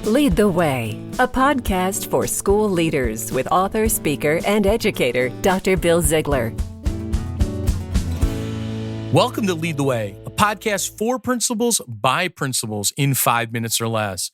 Lead the Way, a podcast for school leaders with author, speaker, and educator, Dr. Bill Ziegler. Welcome to Lead the Way, a podcast for principals by principals in 5 minutes or less.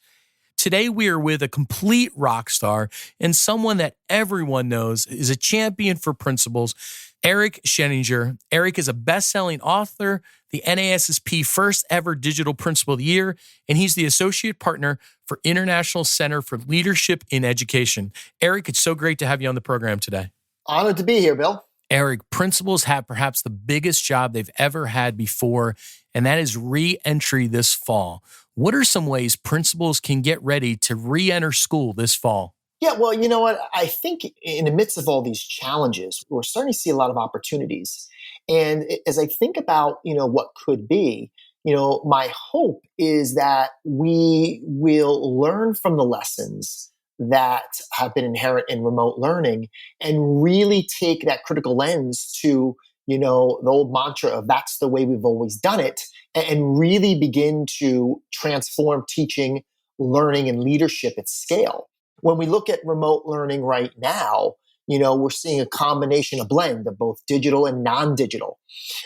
Today, we are with a complete rock star and someone that everyone knows is a champion for principals, Eric Sheninger. Eric is a best-selling author, the NASSP first ever Digital Principal of the Year, and he's the Associate Partner for International Center for Leadership in Education. Eric, it's so great to have you on the program today. Honored to be here, Bill. Eric, principals have perhaps the biggest job they've ever had before, and that is re-entry this fall. What are some ways principals can get ready to re-enter school this fall? Yeah, well, you know what? I think in the midst of all these challenges, we're starting to see a lot of opportunities. And as I think about, what could be, my hope is that we will learn from the lessons that have been inherent in remote learning and really take that critical lens to, the old mantra of that's the way we've always done it, and really begin to transform teaching, learning, and leadership at scale. When we look at remote learning right now, we're seeing a combination, a blend of both digital and non-digital.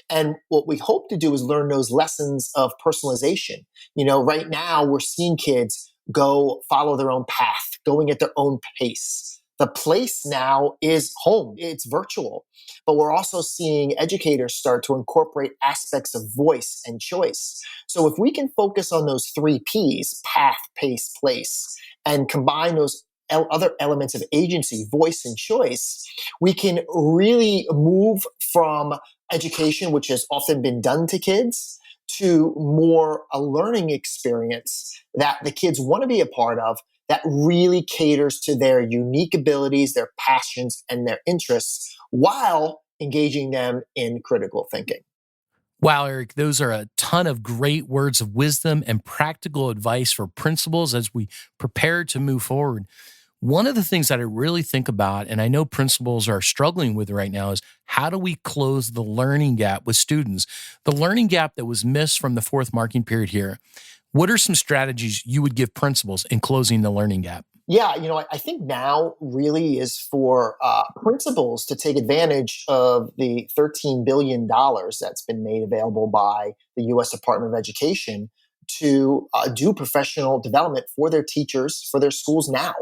And what we hope to do is learn those lessons of personalization. Right now we're seeing kids go follow their own path, going at their own pace. The place now is home. It's virtual. But we're also seeing educators start to incorporate aspects of voice and choice. So if we can focus on those 3 Ps, path, pace, place, and combine those other elements of agency, voice, and choice, we can really move from education, which has often been done to kids, to more a learning experience that the kids want to be a part of, that really caters to their unique abilities, their passions, and their interests, while engaging them in critical thinking. Wow, Eric, those are a ton of great words of wisdom and practical advice for principals as we prepare to move forward. One of the things that I really think about, and I know principals are struggling with right now, is how do we close the learning gap with students? The learning gap that was missed from the 4th marking period here. What are some strategies you would give principals in closing the learning gap? Yeah, I think now really is for principals to take advantage of the $13 billion that's been made available by the U.S. Department of Education to do professional development for their teachers, for their schools now.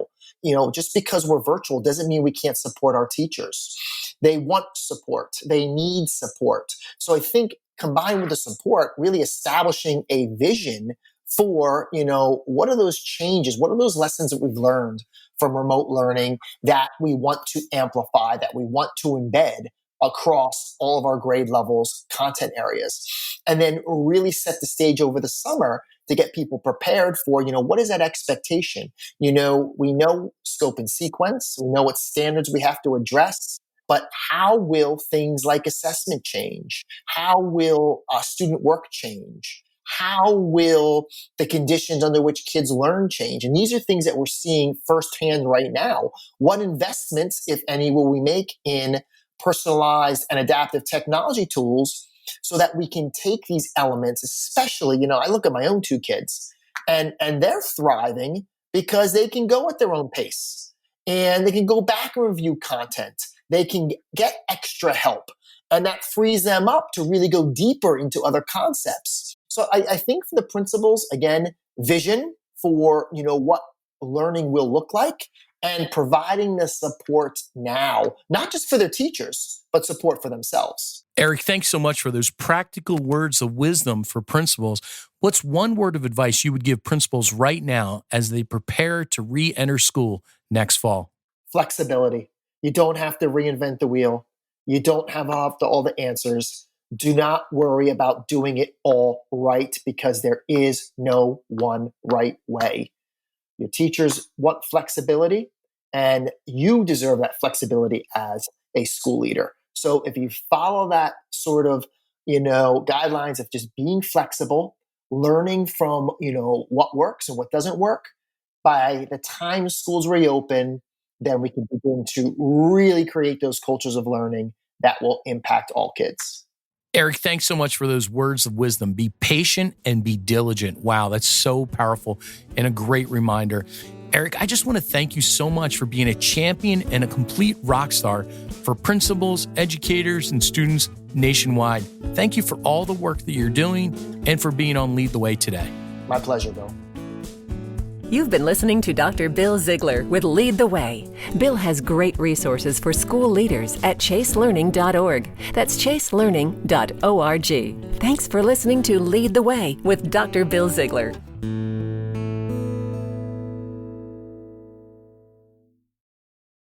Just because we're virtual doesn't mean we can't support our teachers. They want support. They need support. So I think combined with the support, really establishing a vision for, what are those changes? What are those lessons that we've learned from remote learning that we want to amplify, that we want to embed across all of our grade levels, content areas, and then really set the stage over the summer to get people prepared for, what is that expectation? We know scope and sequence, we know what standards we have to address, but how will things like assessment change? How will student work change? How will the conditions under which kids learn change? And these are things that we're seeing firsthand right now. What investments, if any, will we make in personalized and adaptive technology tools so that we can take these elements, especially, I look at my own 2 kids and they're thriving because they can go at their own pace and they can go back and review content. They can get extra help, and that frees them up to really go deeper into other concepts. So I think for the principals, again, vision for, what learning will look like, and providing the support now, not just for their teachers, but support for themselves. Eric, thanks so much for those practical words of wisdom for principals. What's one word of advice you would give principals right now as they prepare to re-enter school next fall? Flexibility. You don't have to reinvent the wheel. You don't have all the answers. Do not worry about doing it all right, because there is no one right way. Your teachers want flexibility, and you deserve that flexibility as a school leader. So if you follow that sort of, guidelines of just being flexible, learning from, what works and what doesn't work, by the time schools reopen, then we can begin to really create those cultures of learning that will impact all kids. Eric, thanks so much for those words of wisdom. Be patient and be diligent. Wow, that's so powerful and a great reminder. Eric, I just want to thank you so much for being a champion and a complete rock star for principals, educators, and students nationwide. Thank you for all the work that you're doing and for being on Lead the Way today. My pleasure, Bill. You've been listening to Dr. Bill Ziegler with Lead the Way. Bill has great resources for school leaders at chaselearning.org. That's chaselearning.org. Thanks for listening to Lead the Way with Dr. Bill Ziegler.